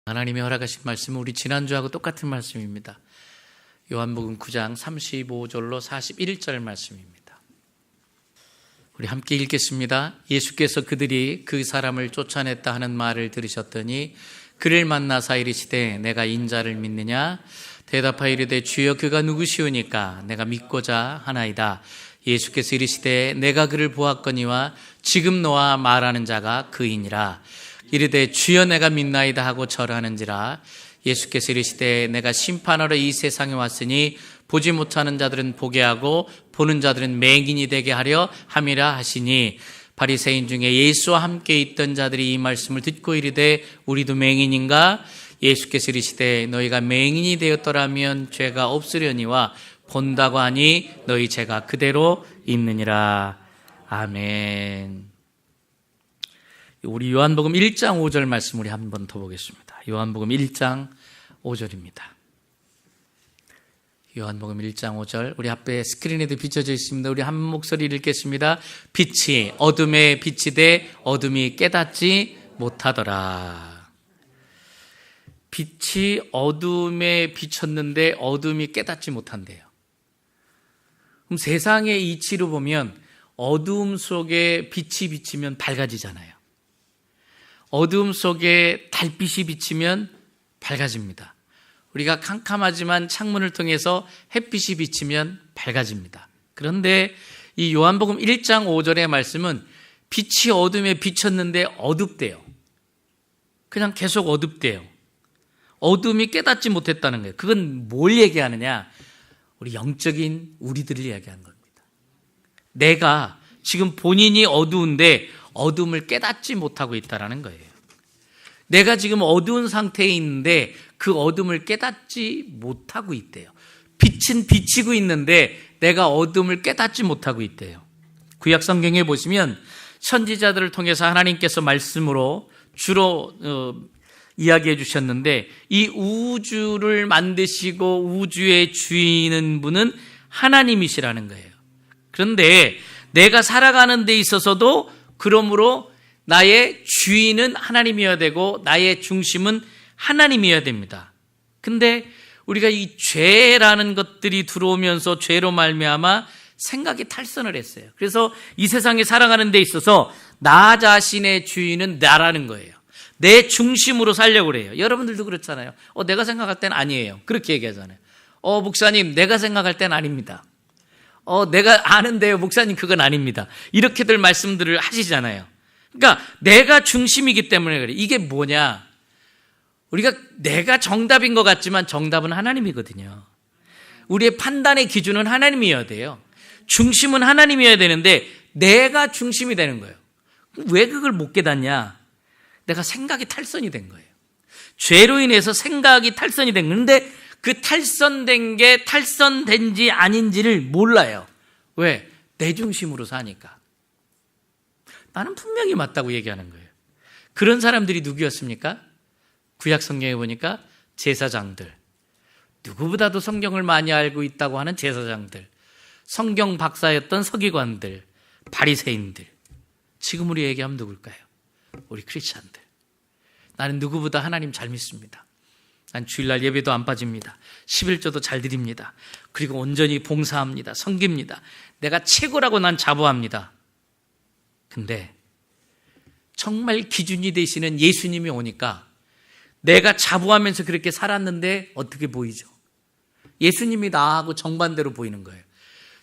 하나님이 허락하신 말씀은 우리 지난주하고 똑같은 말씀입니다. 요한복음 9장 35절로 41절 말씀입니다. 우리 함께 읽겠습니다. 예수께서 그들이 그 사람을 쫓아냈다 하는 말을 들으셨더니 그를 만나사 이르시되 내가 인자를 믿느냐? 대답하여 이르되 주여 그가 누구시오니까 내가 믿고자 하나이다. 예수께서 이르시되 내가 그를 보았거니와 지금 너와 말하는 자가 그이니라. 이르되 주여 내가 믿나이다 하고 절하는지라. 예수께서 이르시되 내가 심판하러 이 세상에 왔으니 보지 못하는 자들은 보게 하고 보는 자들은 맹인이 되게 하려 함이라 하시니, 바리새인 중에 예수와 함께 있던 자들이 이 말씀을 듣고 이르되 우리도 맹인인가? 예수께서 이르시되 너희가 맹인이 되었더라면 죄가 없으려니와 본다고 하니 너희 죄가 그대로 있느니라. 아멘. 우리 요한복음 1장 5절 말씀 우리 한 번 더 보겠습니다. 요한복음 1장 5절입니다. 요한복음 1장 5절, 우리 앞에 스크린에도 비춰져 있습니다. 우리 한 목소리 읽겠습니다. 빛이 어둠에 비치되 어둠이 깨닫지 못하더라. 빛이 어둠에 비쳤는데 어둠이 깨닫지 못한대요. 그럼 세상의 이치로 보면 어두움 속에 빛이 비치면 밝아지잖아요. 어두움 속에 달빛이 비치면 밝아집니다. 우리가 캄캄하지만 창문을 통해서 햇빛이 비치면 밝아집니다. 그런데 이 요한복음 1장 5절의 말씀은 빛이 어둠에 비쳤는데 어둡대요. 그냥 계속 어둡대요. 어둠이 깨닫지 못했다는 거예요. 그건 뭘 얘기하느냐? 우리 영적인 우리들을 이야기하는 겁니다. 내가 지금 본인이 어두운데 어둠을 깨닫지 못하고 있다는 거예요. 내가 지금 어두운 상태에 있는데 그 어둠을 깨닫지 못하고 있대요. 빛은 비치고 있는데 내가 어둠을 깨닫지 못하고 있대요. 구약 성경에 보시면 선지자들을 통해서 하나님께서 말씀으로 주로 이야기해 주셨는데, 이 우주를 만드시고 우주의 주인은 분은 하나님이시라는 거예요. 그런데 내가 살아가는 데 있어서도 그러므로 나의 주인은 하나님이어야 되고 나의 중심은 하나님이어야 됩니다. 근데 우리가 이 죄라는 것들이 들어오면서 죄로 말미암아 생각이 탈선을 했어요. 그래서 이 세상에 살아가는 데 있어서 나 자신의 주인은 나라는 거예요. 내 중심으로 살려고 그래요. 여러분들도 그렇잖아요. 내가 생각할 땐 아니에요. 그렇게 얘기하잖아요. 목사님, 내가 생각할 땐 아닙니다. 내가 아는데요, 목사님, 그건 아닙니다. 이렇게들 말씀들을 하시잖아요. 그러니까 내가 중심이기 때문에 그래. 이게 뭐냐? 우리가 내가 정답인 것 같지만 정답은 하나님이거든요. 우리의 판단의 기준은 하나님이어야 돼요. 중심은 하나님이어야 되는데 내가 중심이 되는 거예요. 왜 그걸 못 깨닫냐? 내가 생각이 탈선이 된 거예요. 죄로 인해서 생각이 탈선이 된 건데 그 탈선된 게 탈선된지 아닌지를 몰라요. 왜? 내 중심으로 사니까. 나는 분명히 맞다고 얘기하는 거예요. 그런 사람들이 누구였습니까? 구약 성경에 보니까 제사장들, 누구보다도 성경을 많이 알고 있다고 하는 제사장들, 성경 박사였던 서기관들, 바리새인들. 지금 우리 얘기하면 누굴까요? 우리 크리스찬들. 나는 누구보다 하나님 잘 믿습니다. 난 주일날 예배도 안 빠집니다. 11조도 잘 드립니다. 그리고 온전히 봉사합니다. 섬깁니다. 내가 최고라고 난 자부합니다. 근데 정말 기준이 되시는 예수님이 오니까 내가 자부하면서 그렇게 살았는데 어떻게 보이죠? 예수님이 나하고 정반대로 보이는 거예요.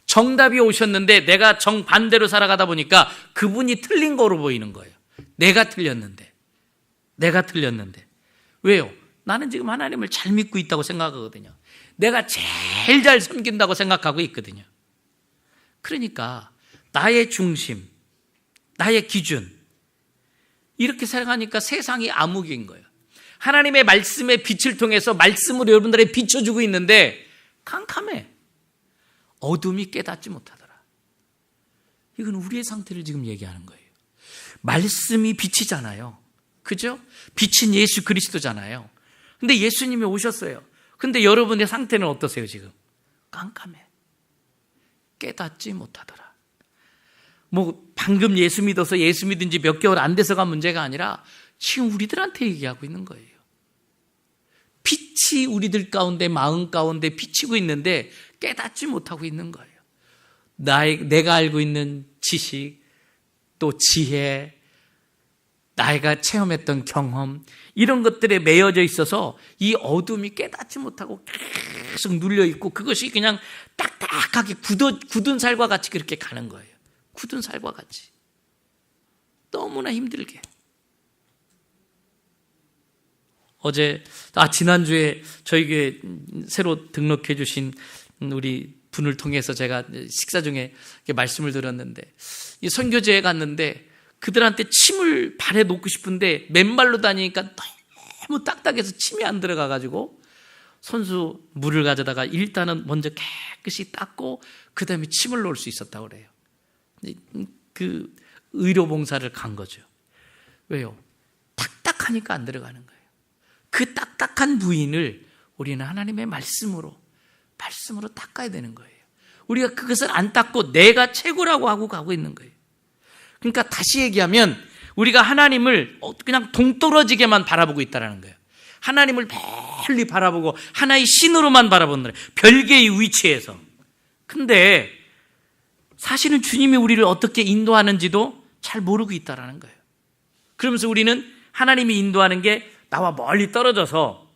정답이 오셨는데 내가 정반대로 살아가다 보니까 그분이 틀린 거로 보이는 거예요. 내가 틀렸는데. 왜요? 나는 지금 하나님을 잘 믿고 있다고 생각하거든요. 내가 제일 잘 섬긴다고 생각하고 있거든요. 그러니까 나의 중심, 나의 기준, 이렇게 생각하니까 세상이 암흑인 거예요. 하나님의 말씀의 빛을 통해서 말씀으로 여러분들에게 비춰주고 있는데 캄캄해. 어둠이 깨닫지 못하더라. 이건 우리의 상태를 지금 얘기하는 거예요. 말씀이 빛이잖아요. 그죠? 빛은 예수 그리스도잖아요. 근데 예수님이 오셨어요. 근데 여러분의 상태는 어떠세요 지금? 깜깜해. 깨닫지 못하더라. 방금 예수 믿어서 예수 믿은 지 몇 개월 안 돼서가 문제가 아니라 지금 우리들한테 얘기하고 있는 거예요. 빛이 우리들 가운데, 마음 가운데 비치고 있는데 깨닫지 못하고 있는 거예요. 내가 알고 있는 지식, 또 지혜, 내가 체험했던 경험, 이런 것들에 매여져 있어서 이 어둠이 깨닫지 못하고 계속 눌려있고, 그것이 그냥 딱딱하게 굳은 살과 같이 그렇게 가는 거예요. 굳은 살과 같이. 너무나 힘들게. 지난주에 저에게 새로 등록해 주신 우리 분을 통해서 제가 식사 중에 말씀을 들었는데, 이 선교제에 갔는데 그들한테 침을 발에 놓고 싶은데 맨발로 다니니까 너무 딱딱해서 침이 안 들어가가지고 손수 물을 가져다가 일단은 먼저 깨끗이 닦고 그 다음에 침을 놓을 수 있었다고 그래요. 그 의료봉사를 간 거죠. 왜요? 딱딱하니까 안 들어가는 거예요. 그 딱딱한 부인을 우리는 하나님의 말씀으로 닦아야 되는 거예요. 우리가 그것을 안 닦고 내가 최고라고 하고 가고 있는 거예요. 그러니까 다시 얘기하면 우리가 하나님을 그냥 동떨어지게만 바라보고 있다는 거예요. 하나님을 멀리 바라보고 하나의 신으로만 바라보는 거예요. 별개의 위치에서. 근데 사실은 주님이 우리를 어떻게 인도하는지도 잘 모르고 있다는 거예요. 그러면서 우리는 하나님이 인도하는 게 나와 멀리 떨어져서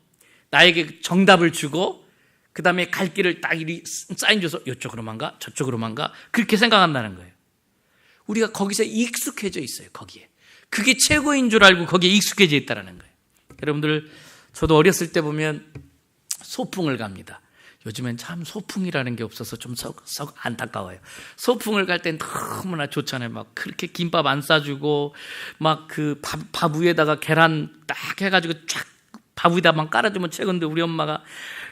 나에게 정답을 주고 그 다음에 갈 길을 딱 이리 사인 줘서 이쪽으로만 가 저쪽으로만 가 그렇게 생각한다는 거예요. 우리가 거기서 익숙해져 있어요. 거기에. 그게 최고인 줄 알고 거기에 익숙해져 있다는 거예요. 여러분들, 저도 어렸을 때 보면 소풍을 갑니다. 요즘엔 참 소풍이라는 게 없어서 좀 썩 안타까워요. 소풍을 갈 땐 너무나 좋잖아요. 막 그렇게 김밥 안 싸주고 막 그 밥 위에다가 계란 딱 해가지고 쫙 밥 위에다만 깔아주면 최고인데 우리 엄마가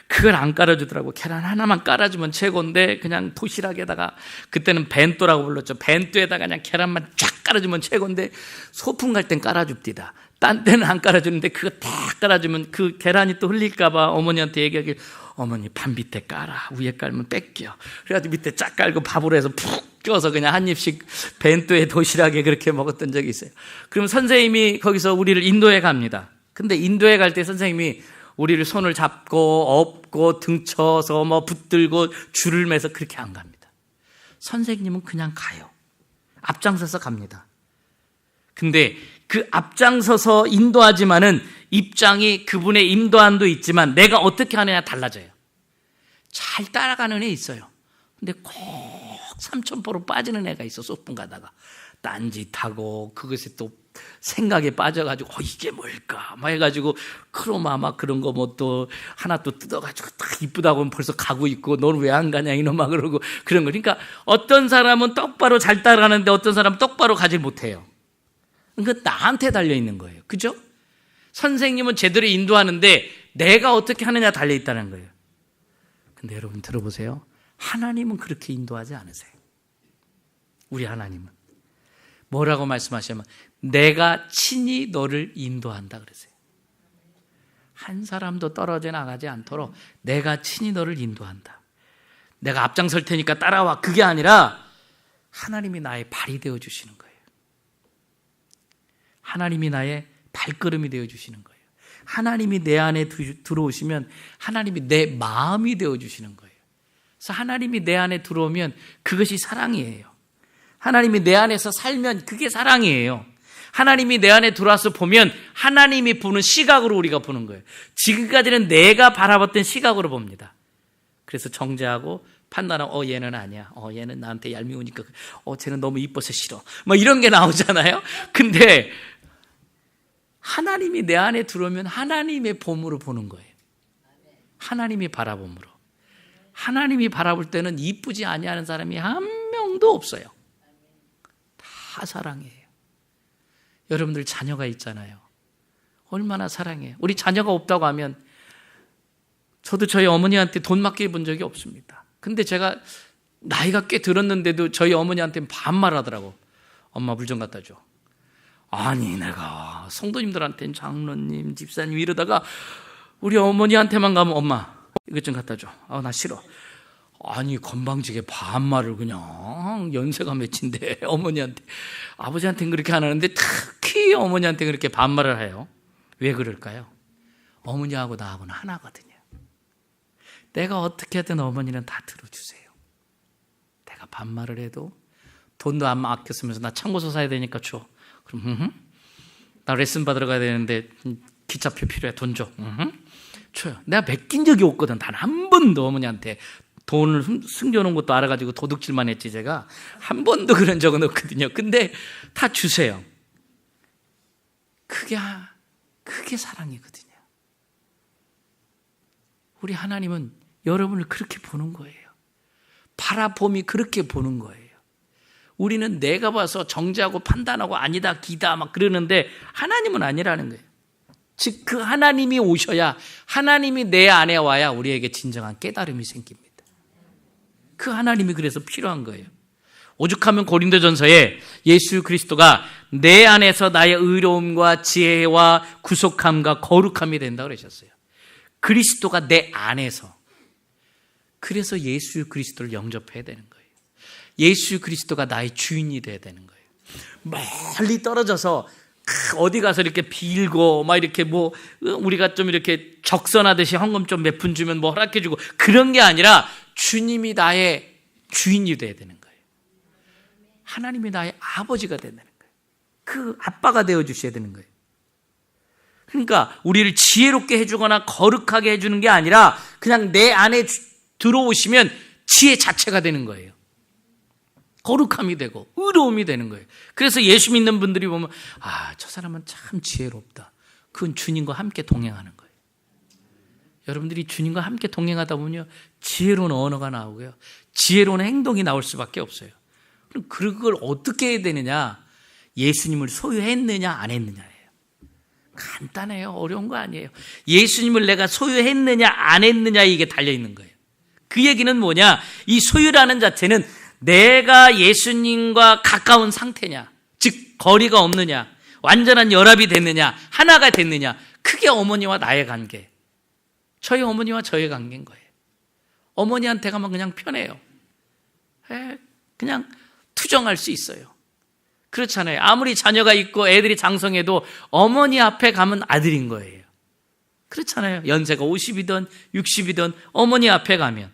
그걸 안 깔아주더라고. 계란 하나만 깔아주면 최고인데 그냥 도시락에다가, 그때는 벤또라고 불렀죠. 벤또에다가 그냥 계란만 쫙 깔아주면 최고인데 소풍 갈 땐 깔아줍디다. 딴 때는 안 깔아주는데 그거 다 깔아주면 그 계란이 또 흘릴까봐 어머니한테 얘기하길, 어머니 밥 밑에 깔아. 위에 깔면 뺏겨. 그래가지고 밑에 쫙 깔고 밥으로 해서 푹 껴서 그냥 한 입씩 벤또에 도시락에 그렇게 먹었던 적이 있어요. 그럼 선생님이 거기서 우리를 인도에 갑니다. 근데 인도에 갈 때 선생님이 우리를 손을 잡고 업고 등쳐서 뭐 붙들고 줄을 매서 그렇게 안 갑니다. 선생님은 그냥 가요. 앞장서서 갑니다. 근데 그 앞장서서 인도하지만은 입장이 그분의 인도함도 있지만 내가 어떻게 하느냐 달라져요. 잘 따라가는 애 있어요. 근데 꼭 삼천포로 빠지는 애가 있어. 소풍 가다가 딴짓하고 그것에 또 생각에 빠져가지고 이게 뭘까 막 해가지고 크로마 막 그런 거 뭐 또 하나 또 뜯어가지고 딱 이쁘다고 하면 벌써 가고 있고 너는 왜 안 가냐 이놈아 그러고 그런 거. 그러니까 어떤 사람은 똑바로 잘 따라가는데 어떤 사람은 똑바로 가질 못해요. 그러니까 나한테 달려있는 거예요. 그죠? 선생님은 제대로 인도하는데 내가 어떻게 하느냐 달려있다는 거예요. 근데 여러분 들어보세요. 하나님은 그렇게 인도하지 않으세요. 우리 하나님은 뭐라고 말씀하시냐면 내가 친히 너를 인도한다 그러세요. 한 사람도 떨어져 나가지 않도록 내가 친히 너를 인도한다. 내가 앞장설 테니까 따라와. 그게 아니라 하나님이 나의 발이 되어주시는 거예요. 하나님이 나의 발걸음이 되어주시는 거예요. 하나님이 내 안에 들어오시면 하나님이 내 마음이 되어주시는 거예요. 그래서 하나님이 내 안에 들어오면 그것이 사랑이에요. 하나님이 내 안에서 살면 그게 사랑이에요. 하나님이 내 안에 들어와서 보면 하나님이 보는 시각으로 우리가 보는 거예요. 지금까지는 내가 바라봤던 시각으로 봅니다. 그래서 정죄하고 판단하고 얘는 아니야. 얘는 나한테 얄미우니까 쟤는 너무 이뻐서 싫어. 뭐 이런 게 나오잖아요. 근데 하나님이 내 안에 들어오면 하나님의 봄으로 보는 거예요. 하나님이 바라봄으로. 하나님이 바라볼 때는 이쁘지 아니하는 사람이 한 명도 없어요. 다 사랑해요. 여러분들 자녀가 있잖아요. 얼마나 사랑해요. 우리 자녀가 없다고 하면 저도 저희 어머니한테 돈 맡겨본 적이 없습니다. 근데 제가 나이가 꽤 들었는데도 저희 어머니한테는 반말하더라고. 엄마 물 좀 갖다 줘. 아니 내가 성도님들한테는 장로님, 집사님 이러다가 우리 어머니한테만 가면 엄마 이것 좀 갖다 줘. 나 싫어. 아니 건방지게 반말을 그냥 연세가 몇인데 어머니한테. 아버지한테는 그렇게 안 하는데 특히 어머니한테 그렇게 반말을 해요. 왜 그럴까요? 어머니하고 나하고는 하나거든요. 내가 어떻게 하든 어머니는 다 들어주세요. 내가 반말을 해도 돈도 안 아껴 쓰면서 나 참고서 사야 되니까 줘. 그럼 나 레슨 받으러 가야 되는데 기차표 필요해. 돈 줘. 줘요. 내가 맡긴 적이 없거든. 단 한 번도 어머니한테 돈을 숨겨놓은 것도 알아가지고 도둑질만 했지 제가 한 번도 그런 적은 없거든요. 근데 다 주세요. 그게 사랑이거든요. 우리 하나님은 여러분을 그렇게 보는 거예요. 바라봄이 그렇게 보는 거예요. 우리는 내가 봐서 정죄하고 판단하고 아니다 기다 막 그러는데 하나님은 아니라는 거예요. 즉 그 하나님이 오셔야, 하나님이 내 안에 와야 우리에게 진정한 깨달음이 생깁니다. 그 하나님이 그래서 필요한 거예요. 오죽하면 고린도전서에 예수 그리스도가 내 안에서 나의 의로움과 지혜와 구속함과 거룩함이 된다고 그러셨어요. 그리스도가 내 안에서. 그래서 예수 그리스도를 영접해야 되는 거예요. 예수 그리스도가 나의 주인이 돼야 되는 거예요. 멀리 떨어져서 어디 가서 이렇게 빌고 막 이렇게 뭐 우리가 좀 이렇게 적선하듯이 헌금 좀 몇 푼 주면 뭐 허락해 주고 그런 게 아니라 주님이 나의 주인이 돼야 되는 거예요. 하나님이 나의 아버지가 된다는 거예요. 그 아빠가 되어 주셔야 되는 거예요. 그러니까 우리를 지혜롭게 해주거나 거룩하게 해주는 게 아니라 그냥 내 안에 들어오시면 지혜 자체가 되는 거예요. 거룩함이 되고 의로움이 되는 거예요. 그래서 예수 믿는 분들이 보면 저 사람은 참 지혜롭다. 그건 주님과 함께 동행하는 거예요. 여러분들이 주님과 함께 동행하다 보면 지혜로운 언어가 나오고요. 지혜로운 행동이 나올 수밖에 없어요. 그럼 그걸 어떻게 해야 되느냐? 예수님을 소유했느냐 안 했느냐예요. 간단해요. 어려운 거 아니에요. 예수님을 내가 소유했느냐 안 했느냐 이게 달려있는 거예요. 그 얘기는 뭐냐? 이 소유라는 자체는 내가 예수님과 가까운 상태냐, 즉 거리가 없느냐, 완전한 연합이 됐느냐, 하나가 됐느냐, 그게 어머니와 나의 관계, 저희 어머니와 저의 관계인 거예요. 어머니한테 가면 그냥 편해요. 그냥 투정할 수 있어요. 그렇잖아요. 아무리 자녀가 있고 애들이 장성해도 어머니 앞에 가면 아들인 거예요. 그렇잖아요. 연세가 50이든 60이든 어머니 앞에 가면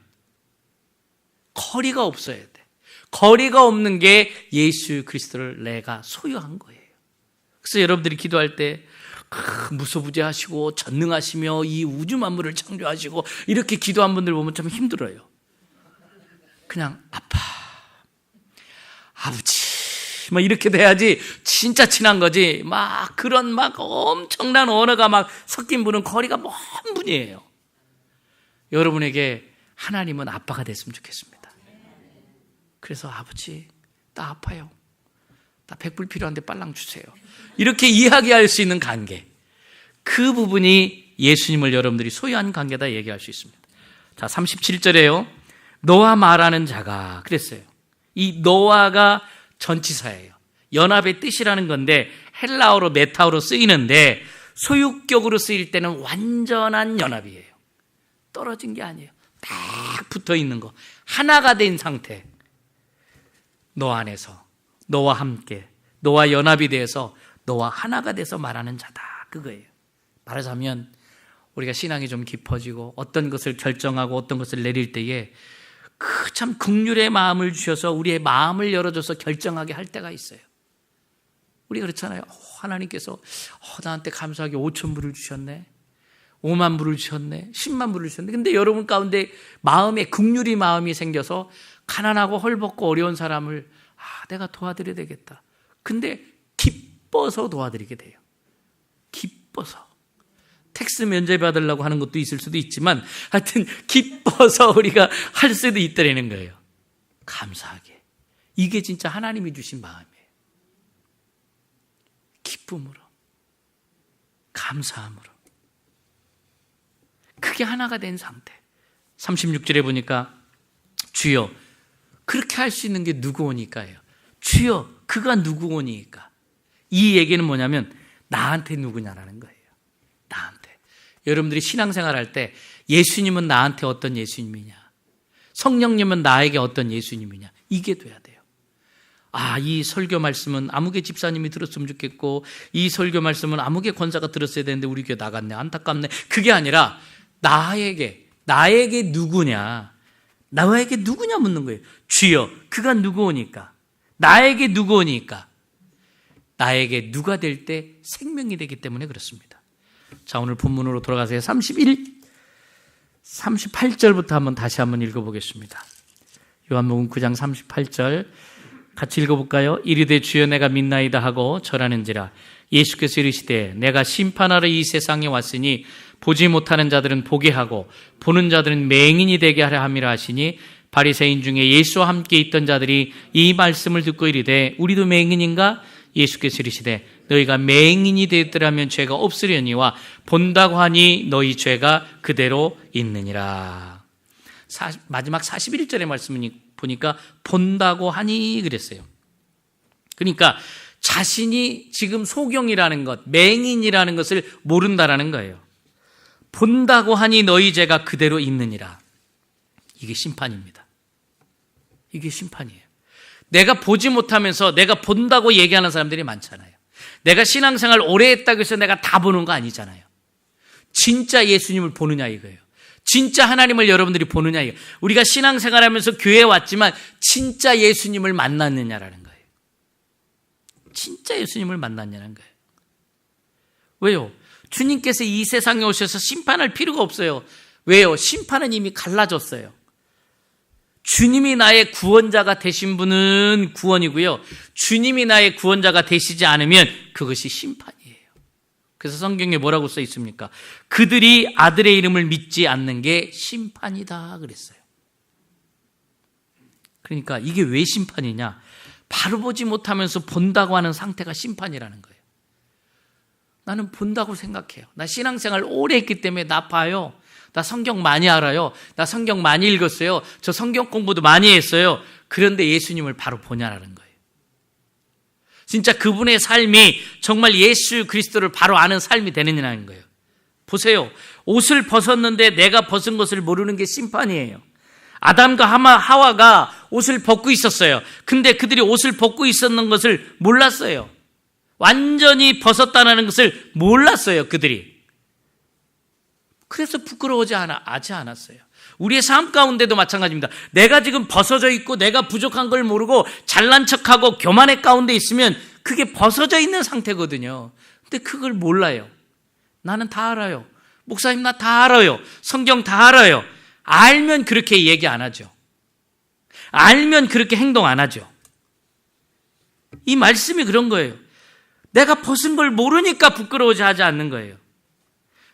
거리가 없어야 돼. 거리가 없는 게 예수 그리스도를 내가 소유한 거예요. 그래서 여러분들이 기도할 때 무소부재하시고 전능하시며 이 우주 만물을 창조하시고 이렇게 기도한 분들 보면 좀 힘들어요. 그냥 아빠, 아버지 막 이렇게 돼야지 진짜 친한 거지. 막 그런 막 엄청난 언어가 막 섞인 분은 거리가 먼 분이에요. 여러분에게 하나님은 아빠가 됐으면 좋겠습니다. 그래서 아버지, 나 아파요. 나 100불 필요한데 빨랑 주세요. 이렇게 이야기할 수 있는 관계. 그 부분이 예수님을 여러분들이 소유한 관계다 얘기할 수 있습니다. 자, 37절에요. 너와 말하는 자가 그랬어요. 이 너와가 전치사예요. 연합의 뜻이라는 건데 헬라어로 메타어로 쓰이는데 소유격으로 쓰일 때는 완전한 연합이에요. 떨어진 게 아니에요. 딱 붙어 있는 거. 하나가 된 상태. 너 안에서 너와 함께 너와 연합이 돼서 너와 하나가 돼서 말하는 자다. 그거예요. 말하자면 우리가 신앙이 좀 깊어지고 어떤 것을 결정하고 어떤 것을 내릴 때에 그 참 긍휼의 마음을 주셔서 우리의 마음을 열어줘서 결정하게 할 때가 있어요. 우리 그렇잖아요. 하나님께서 나한테 감사하게 5,000불을 주셨네. 5만 불을 주셨네. 10만 불을 주셨네. 근데 여러분 가운데 마음에 긍휼의 마음이 생겨서 가난하고 헐벗고 어려운 사람을 내가 도와드려야 되겠다. 근데 기뻐서 도와드리게 돼요. 기뻐서. 텍스 면제 받으려고 하는 것도 있을 수도 있지만 하여튼 기뻐서 우리가 할 수도 있다는 거예요. 감사하게. 이게 진짜 하나님이 주신 마음이에요. 기쁨으로. 감사함으로. 그게 하나가 된 상태. 36절에 보니까 주여 그렇게 할 수 있는 게 누구오니까요. 주여 그가 누구오니까. 이 얘기는 뭐냐면 나한테 누구냐라는 거예요. 나한테. 여러분들이 신앙생활 할 때 예수님은 나한테 어떤 예수님이냐, 성령님은 나에게 어떤 예수님이냐, 이게 돼야 돼요. 이 설교 말씀은 아무개 집사님이 들었으면 좋겠고 이 설교 말씀은 아무개 권사가 들었어야 되는데 우리 교회 나갔네, 안타깝네. 그게 아니라 나에게 나에게 누구냐? 나에게 누구냐 묻는 거예요. 주여, 그가 누구오니까? 나에게 누구오니까? 나에게 누가 될 때 생명이 되기 때문에 그렇습니다. 자, 오늘 본문으로 돌아가세요. 38절부터 한번 다시 한번 읽어보겠습니다. 요한복음 9장 38절 같이 읽어볼까요? 이르되 주여 내가 믿나이다 하고 절하는지라. 예수께서 이르시되 내가 심판하러 이 세상에 왔으니 보지 못하는 자들은 보게 하고 보는 자들은 맹인이 되게 하려 함이라 하시니 바리새인 중에 예수와 함께 있던 자들이 이 말씀을 듣고 이르되 우리도 맹인인가? 예수께서 이르시되 너희가 맹인이 되었더라면 죄가 없으려니와 본다고 하니 너희 죄가 그대로 있느니라. 마지막 41절의 말씀을 보니까 본다고 하니 그랬어요. 그러니까 자신이 지금 소경이라는 것, 맹인이라는 것을 모른다라는 거예요. 본다고 하니 너희 죄가 그대로 있느니라. 이게 심판입니다. 이게 심판이에요. 내가 보지 못하면서 내가 본다고 얘기하는 사람들이 많잖아요. 내가 신앙생활 오래 했다고 해서 내가 다 보는 거 아니잖아요. 진짜 예수님을 보느냐 이거예요. 진짜 하나님을 여러분들이 보느냐 이거예요. 우리가 신앙생활하면서 교회에 왔지만 진짜 예수님을 만났느냐라는 거예요. 진짜 예수님을 만났냐는 거예요. 왜요? 주님께서 이 세상에 오셔서 심판할 필요가 없어요. 왜요? 심판은 이미 갈라졌어요. 주님이 나의 구원자가 되신 분은 구원이고요. 주님이 나의 구원자가 되시지 않으면 그것이 심판이에요. 그래서 성경에 뭐라고 써 있습니까? 그들이 아들의 이름을 믿지 않는 게 심판이다 그랬어요. 그러니까 이게 왜 심판이냐? 바로 보지 못하면서 본다고 하는 상태가 심판이라는 거예요. 나는 본다고 생각해요. 나 신앙생활 오래 했기 때문에 나 봐요. 나 성경 많이 알아요. 나 성경 많이 읽었어요. 저 성경 공부도 많이 했어요. 그런데 예수님을 바로 보냐라는 거예요. 진짜 그분의 삶이 정말 예수 그리스도를 바로 아는 삶이 되느냐는 거예요. 보세요. 옷을 벗었는데 내가 벗은 것을 모르는 게 심판이에요. 아담과 하와가 옷을 벗고 있었어요. 근데 그들이 옷을 벗고 있었는 것을 몰랐어요. 완전히 벗었다는 것을 몰랐어요, 그들이. 그래서 부끄러워하지 않았어요. 우리의 삶 가운데도 마찬가지입니다. 내가 지금 벗어져 있고 내가 부족한 걸 모르고 잘난 척하고 교만의 가운데 있으면 그게 벗어져 있는 상태거든요. 근데 그걸 몰라요. 나는 다 알아요. 목사님 나 다 알아요. 성경 다 알아요. 알면 그렇게 얘기 안 하죠. 알면 그렇게 행동 안 하죠. 이 말씀이 그런 거예요. 내가 벗은 걸 모르니까 부끄러워하지 않는 거예요.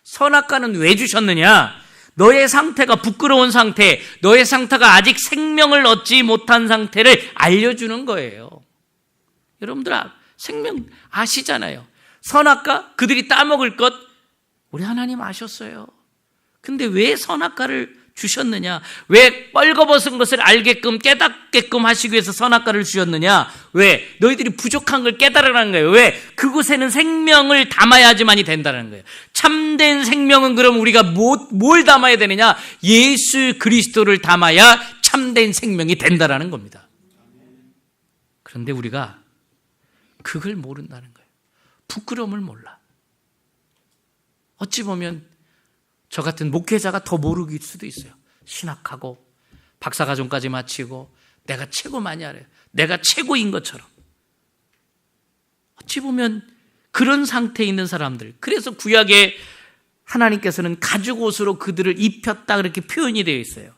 선악과는 왜 주셨느냐? 너의 상태가 부끄러운 상태, 너의 상태가 아직 생명을 얻지 못한 상태를 알려주는 거예요. 여러분들 생명 아시잖아요. 선악과, 그들이 따먹을 것 우리 하나님 아셨어요. 근데 왜 선악과를 주셨느냐? 왜 뻘거벗은 것을 알게끔 깨닫게끔 하시기 위해서 선악과를 주셨느냐? 왜? 너희들이 부족한 걸 깨달으라는 거예요. 왜? 그곳에는 생명을 담아야지만이 된다는 거예요. 참된 생명은 그럼 우리가 뭘 담아야 되느냐? 예수 그리스도를 담아야 참된 생명이 된다라는 겁니다. 그런데 우리가 그걸 모른다는 거예요. 부끄러움을 몰라. 어찌 보면 저 같은 목회자가 더 모르길 수도 있어요. 신학하고 박사과정까지 마치고 내가 최고 많이 알아요. 내가 최고인 것처럼. 어찌 보면 그런 상태에 있는 사람들. 그래서 구약에 하나님께서는 가죽 옷으로 그들을 입혔다 그렇게 표현이 되어 있어요.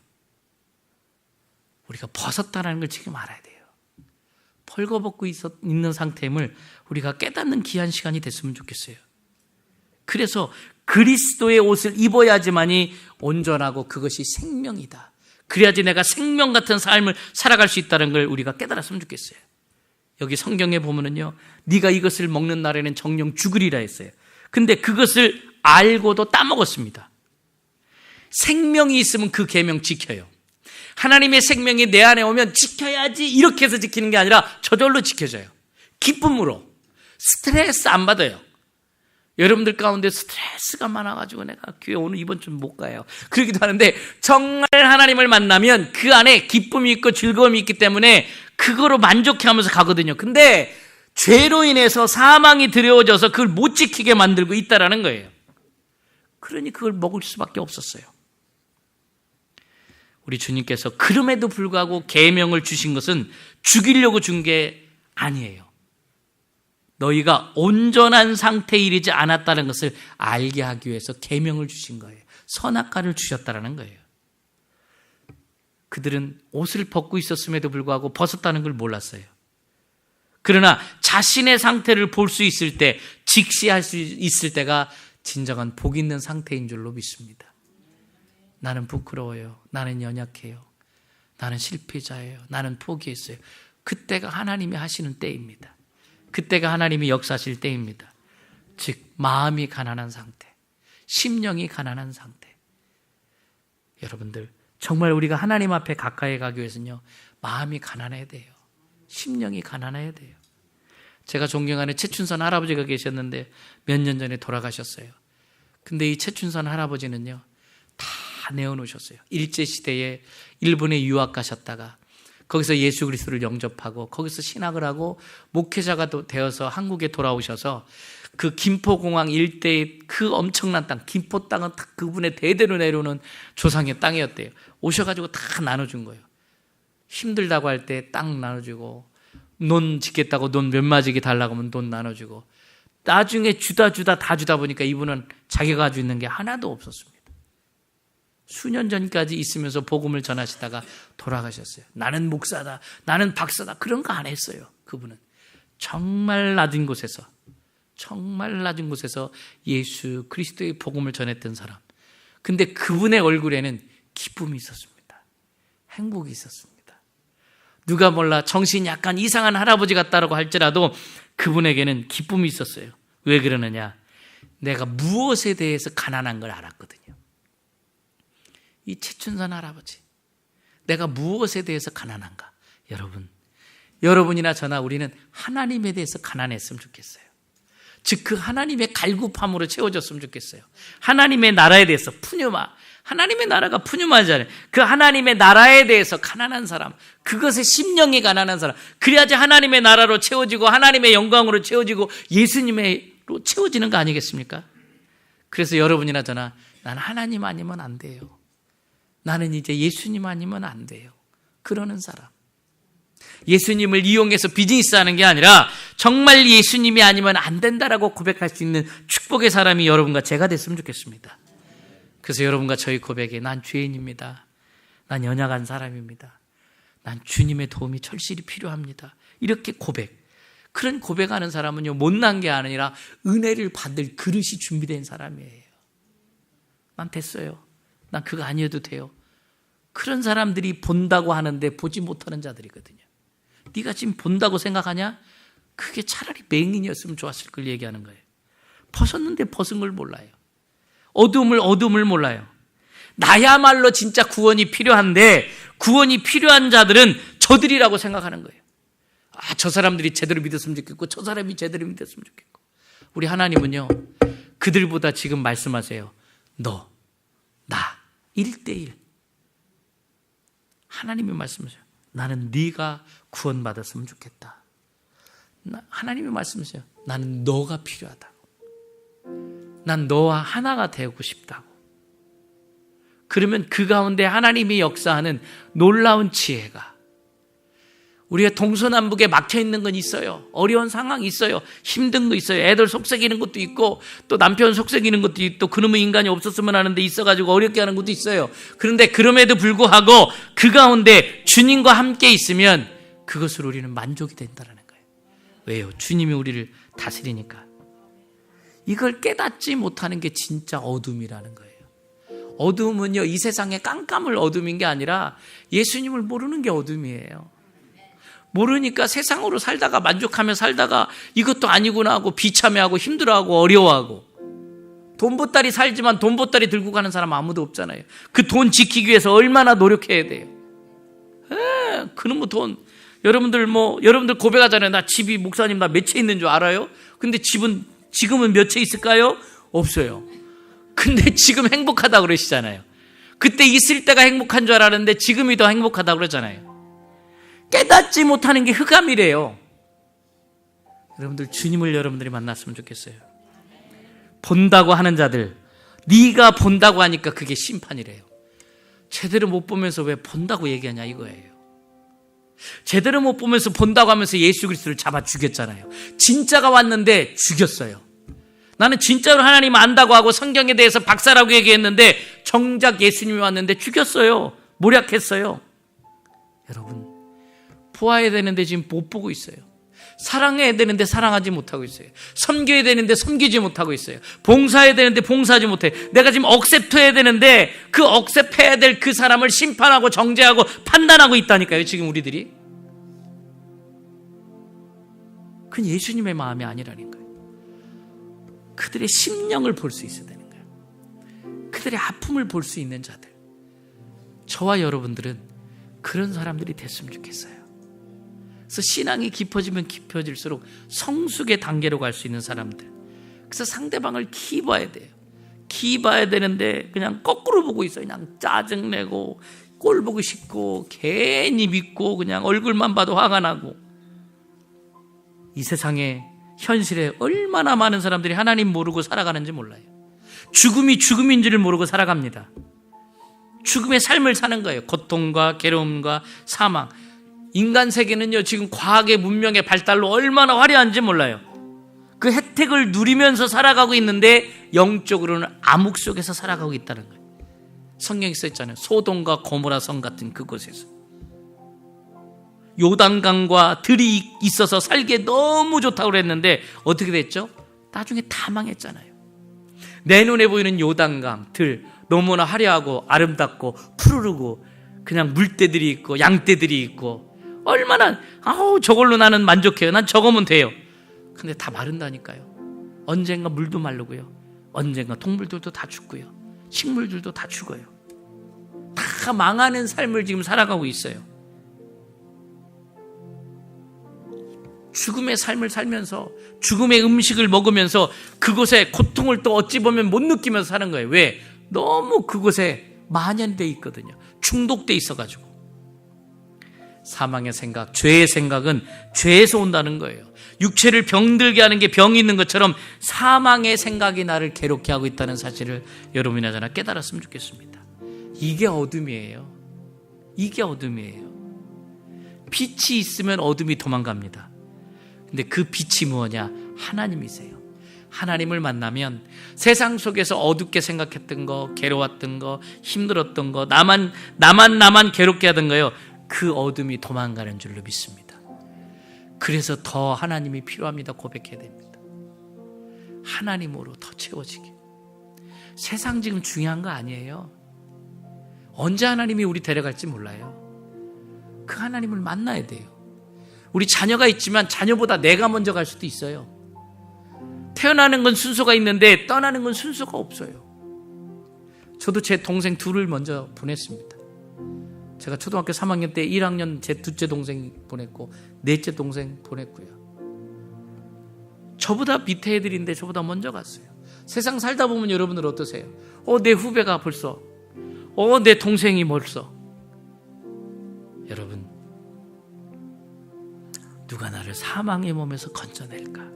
우리가 벗었다는 걸 지금 알아야 돼요. 벌거벗고 있는 상태임을 우리가 깨닫는 귀한 시간이 됐으면 좋겠어요. 그래서 그리스도의 옷을 입어야지만이 온전하고 그것이 생명이다. 그래야지 내가 생명 같은 삶을 살아갈 수 있다는 걸 우리가 깨달았으면 좋겠어요. 여기 성경에 보면은요, 네가 이것을 먹는 날에는 정령 죽으리라 했어요. 근데 그것을 알고도 따먹었습니다. 생명이 있으면 그 계명 지켜요. 하나님의 생명이 내 안에 오면 지켜야지 이렇게 해서 지키는 게 아니라 저절로 지켜져요. 기쁨으로. 스트레스 안 받아요. 여러분들 가운데 스트레스가 많아가지고 내가 교회 오늘 이번 주 못 가요. 그러기도 하는데 정말 하나님을 만나면 그 안에 기쁨이 있고 즐거움이 있기 때문에 그거로 만족해하면서 가거든요. 근데 죄로 인해서 사망이 두려워져서 그걸 못 지키게 만들고 있다라는 거예요. 그러니 그걸 먹을 수밖에 없었어요. 우리 주님께서 그럼에도 불구하고 계명을 주신 것은 죽이려고 준 게 아니에요. 너희가 온전한 상태에 이르지 않았다는 것을 알게 하기 위해서 계명을 주신 거예요. 선악과를 주셨다는 거예요. 그들은 옷을 벗고 있었음에도 불구하고 벗었다는 걸 몰랐어요. 그러나 자신의 상태를 볼 수 있을 때, 직시할 수 있을 때가 진정한 복 있는 상태인 줄로 믿습니다. 나는 부끄러워요. 나는 연약해요. 나는 실패자예요. 나는 포기했어요. 그때가 하나님이 하시는 때입니다. 그때가 하나님이 역사하실 때입니다. 즉 마음이 가난한 상태, 심령이 가난한 상태. 여러분들 정말 우리가 하나님 앞에 가까이 가기 위해서는요, 마음이 가난해야 돼요. 심령이 가난해야 돼요. 제가 존경하는 최춘선 할아버지가 계셨는데 몇 년 전에 돌아가셨어요. 근데 이 최춘선 할아버지는요, 다 내어놓으셨어요. 일제시대에 일본에 유학 가셨다가 거기서 예수 그리스도를 영접하고 거기서 신학을 하고 목회자가 되어서 한국에 돌아오셔서 그 김포공항 일대의 그 엄청난 땅, 김포 땅은 다 그분의 대대로 내려오는 조상의 땅이었대요. 오셔가지고 다 나눠준 거예요. 힘들다고 할 때 땅 나눠주고, 논 짓겠다고 논 몇 마지기 달라고 하면 논 나눠주고, 나중에 주다 다 주다 보니까 이분은 자기가 가지고 있는 게 하나도 없었습니다. 수년 전까지 있으면서 복음을 전하시다가 돌아가셨어요. 나는 목사다, 나는 박사다, 그런 거 안 했어요. 그분은 정말 낮은 곳에서 예수 그리스도의 복음을 전했던 사람. 근데 그분의 얼굴에는 기쁨이 있었습니다. 행복이 있었습니다. 누가 몰라 정신이 약간 이상한 할아버지 같다라고 할지라도 그분에게는 기쁨이 있었어요. 왜 그러느냐? 내가 무엇에 대해서 가난한 걸 알았거든요. 이 최춘선 할아버지, 내가 무엇에 대해서 가난한가? 여러분이나 저나 우리는 하나님에 대해서 가난했으면 좋겠어요. 즉 그 하나님의 갈급함으로 채워졌으면 좋겠어요. 하나님의 나라에 대해서 푸뉴마, 하나님의 나라가 푸뉴마잖아요. 그 하나님의 나라에 대해서 가난한 사람, 그것에 심령이 가난한 사람, 그래야지 하나님의 나라로 채워지고 하나님의 영광으로 채워지고 예수님으로 채워지는 거 아니겠습니까? 그래서 여러분이나 저나 나는 하나님 아니면 안 돼요. 나는 이제 예수님 아니면 안 돼요. 그러는 사람. 예수님을 이용해서 비즈니스 하는 게 아니라 정말 예수님이 아니면 안 된다라고 고백할 수 있는 축복의 사람이 여러분과 제가 됐으면 좋겠습니다. 그래서 여러분과 저희 고백에 난 죄인입니다. 난 연약한 사람입니다. 난 주님의 도움이 절실히 필요합니다. 이렇게 그런 고백하는 사람은요, 못난 게 아니라 은혜를 받을 그릇이 준비된 사람이에요. 난 됐어요. 난 그거 아니어도 돼요. 그런 사람들이 본다고 하는데 보지 못하는 자들이거든요. 네가 지금 본다고 생각하냐? 그게 차라리 맹인이었으면 좋았을 걸 얘기하는 거예요. 벗었는데 벗은 걸 몰라요. 어둠을 몰라요. 나야말로 진짜 구원이 필요한데 구원이 필요한 자들은 저들이라고 생각하는 거예요. 저 사람들이 제대로 믿었으면 좋겠고 저 사람이 제대로 믿었으면 좋겠고. 우리 하나님은요, 그들보다 지금 말씀하세요. 너, 나 1대1. 하나님이 말씀하세요. 나는 네가 구원받았으면 좋겠다. 하나님이 말씀하세요. 나는 너가 필요하다고. 난 너와 하나가 되고 싶다고. 그러면 그 가운데 하나님이 역사하는 놀라운 지혜가, 우리가 동서남북에 막혀있는 건 있어요. 어려운 상황이 있어요. 힘든 거 있어요. 애들 속삭이는 것도 있고 또 남편 속삭이는 것도 있고 그놈의 인간이 없었으면 하는데 있어가지고 어렵게 하는 것도 있어요. 그런데 그럼에도 불구하고 그 가운데 주님과 함께 있으면 그것으로 우리는 만족이 된다는 거예요. 왜요? 주님이 우리를 다스리니까. 이걸 깨닫지 못하는 게 진짜 어둠이라는 거예요. 어둠은요, 이 세상의 깜깜을 어둠인 게 아니라 예수님을 모르는 게 어둠이에요. 모르니까 세상으로 살다가 만족하며 살다가 이것도 아니구나 하고 비참해하고 힘들어하고 어려워하고, 돈 보따리 살지만 돈 보따리 들고 가는 사람 아무도 없잖아요. 그 돈 지키기 위해서 얼마나 노력해야 돼요. 그놈의 돈. 여러분들 고백하잖아요. 나 집이, 목사님 나 몇 채 있는 줄 알아요? 근데 지금은 몇 채 있을까요? 없어요. 근데 지금 행복하다고 그러시잖아요. 그때 있을 때가 행복한 줄 알았는데 지금이 더 행복하다고 그러잖아요. 깨닫지 못하는 게 흑암이래요. 여러분들, 주님을 여러분들이 만났으면 좋겠어요. 본다고 하는 자들, 네가 본다고 하니까 그게 심판이래요. 제대로 못 보면서 왜 본다고 얘기하냐 이거예요. 제대로 못 보면서 본다고 하면서 예수 그리스도를 잡아 죽였잖아요. 진짜가 왔는데 죽였어요. 나는 진짜로 하나님 안다고 하고 성경에 대해서 박사라고 얘기했는데 정작 예수님이 왔는데 죽였어요. 모략했어요. 여러분, 보아야 되는데 지금 못 보고 있어요. 사랑해야 되는데 사랑하지 못하고 있어요. 섬겨야 되는데 섬기지 못하고 있어요. 봉사해야 되는데 봉사하지 못해요. 내가 지금 억셉트해야 되는데 그 억셉해야 될 그 사람을 심판하고 정죄하고 판단하고 있다니까요, 지금 우리들이. 그건 예수님의 마음이 아니라니까요. 그들의 심령을 볼 수 있어야 되는 거예요. 그들의 아픔을 볼 수 있는 자들. 저와 여러분들은 그런 사람들이 됐으면 좋겠어요. 그래서 신앙이 깊어지면 깊어질수록 성숙의 단계로 갈 수 있는 사람들. 그래서 상대방을 기봐야 돼요. 기봐야 되는데 그냥 거꾸로 보고 있어요. 그냥 짜증내고 꼴 보기 싫고 괜히 믿고 그냥 얼굴만 봐도 화가 나고. 이 세상에 현실에 얼마나 많은 사람들이 하나님 모르고 살아가는지 몰라요. 죽음이 죽음인 줄을 모르고 살아갑니다. 죽음의 삶을 사는 거예요. 고통과 괴로움과 사망. 인간 세계는요, 지금 과학의 문명의 발달로 얼마나 화려한지 몰라요. 그 혜택을 누리면서 살아가고 있는데 영적으로는 암흑 속에서 살아가고 있다는 거예요. 성경에 써있잖아요. 소돔과 고모라 성 같은 그곳에서. 요단강과 들이 있어서 살기에 너무 좋다고 그랬는데 어떻게 됐죠? 나중에 다 망했잖아요. 내 눈에 보이는 요단강, 들 너무나 화려하고 아름답고 푸르르고 그냥 물떼들이 있고 양떼들이 있고 얼마나 저걸로 나는 만족해요. 난 저거면 돼요. 근데 다 마른다니까요. 언젠가 물도 마르고요. 언젠가 동물들도 다 죽고요. 식물들도 다 죽어요. 다 망하는 삶을 지금 살아가고 있어요. 죽음의 삶을 살면서 죽음의 음식을 먹으면서 그곳에 고통을 또 어찌 보면 못 느끼면서 사는 거예요. 왜? 너무 그곳에 만연돼 있거든요. 중독돼 있어가지고. 사망의 생각, 죄의 생각은 죄에서 온다는 거예요. 육체를 병들게 하는 게 병이 있는 것처럼 사망의 생각이 나를 괴롭게 하고 있다는 사실을 여러분이나 저나 깨달았으면 좋겠습니다. 이게 어둠이에요. 이게 어둠이에요. 빛이 있으면 어둠이 도망갑니다. 근데 그 빛이 뭐냐? 하나님이세요. 하나님을 만나면 세상 속에서 어둡게 생각했던 거, 괴로웠던 거, 힘들었던 거, 나만 괴롭게 하던 거요, 그 어둠이 도망가는 줄로 믿습니다. 그래서 더 하나님이 필요합니다. 고백해야 됩니다. 하나님으로 더 채워지게. 세상 지금 중요한 거 아니에요. 언제 하나님이 우리 데려갈지 몰라요. 그 하나님을 만나야 돼요. 우리 자녀가 있지만 자녀보다 내가 먼저 갈 수도 있어요. 태어나는 건 순서가 있는데 떠나는 건 순서가 없어요. 저도 제 동생 둘을 먼저 보냈습니다. 제가 초등학교 3학년 때 1학년 제 둘째 동생 보냈고 넷째 동생 보냈고요. 저보다 밑에 애들인데 저보다 먼저 갔어요. 세상 살다 보면 여러분들 어떠세요? 내 후배가 벌써, 내 동생이 벌써. 여러분, 누가 나를 사망의 몸에서 건져낼까?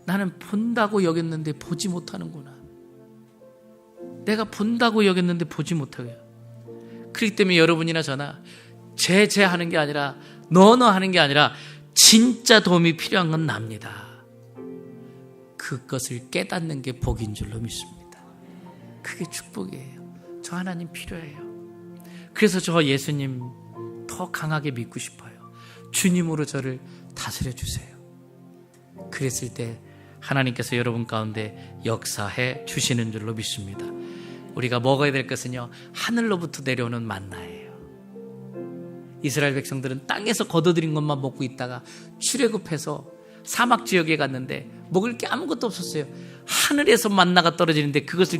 나는 본다고 여겼는데 보지 못하는구나. 내가 본다고 여겼는데 보지 못하고요. 그렇기 때문에 여러분이나 저나 제 하는 게 아니라 너 하는 게 아니라 진짜 도움이 필요한 건 납니다. 그것을 깨닫는 게 복인 줄로 믿습니다. 그게 축복이에요. 저 하나님 필요해요. 그래서 저 예수님 더 강하게 믿고 싶어요. 주님으로 저를 다스려 주세요. 그랬을 때 하나님께서 여러분 가운데 역사해 주시는 줄로 믿습니다. 우리가 먹어야 될 것은요, 하늘로부터 내려오는 만나예요. 이스라엘 백성들은 땅에서 거둬들인 것만 먹고 있다가 출애굽해서 사막 지역에 갔는데 먹을 게 아무것도 없었어요. 하늘에서 만나가 떨어지는데 그것을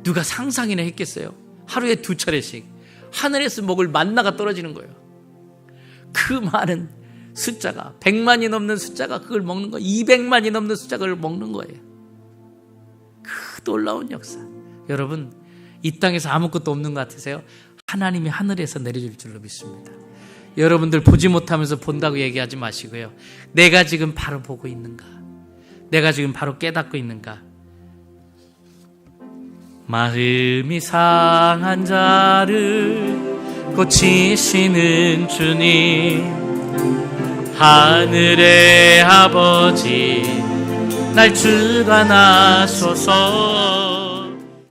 누가 상상이나 했겠어요? 하루에 2차례씩 하늘에서 먹을 만나가 떨어지는 거예요. 그 많은 숫자가 100만이 넘는 숫자가 그걸 먹는 거예요. 200만이 넘는 숫자가 그걸 먹는 거예요. 그 놀라운 역사. 여러분, 이 땅에서 아무것도 없는 것 같으세요? 하나님이 하늘에서 내려줄 줄로 믿습니다. 여러분들 보지 못하면서 본다고 얘기하지 마시고요. 내가 지금 바로 보고 있는가? 내가 지금 바로 깨닫고 있는가? 마음이 상한 자를 고치시는 주님, 하늘의 아버지 날 주관하소서.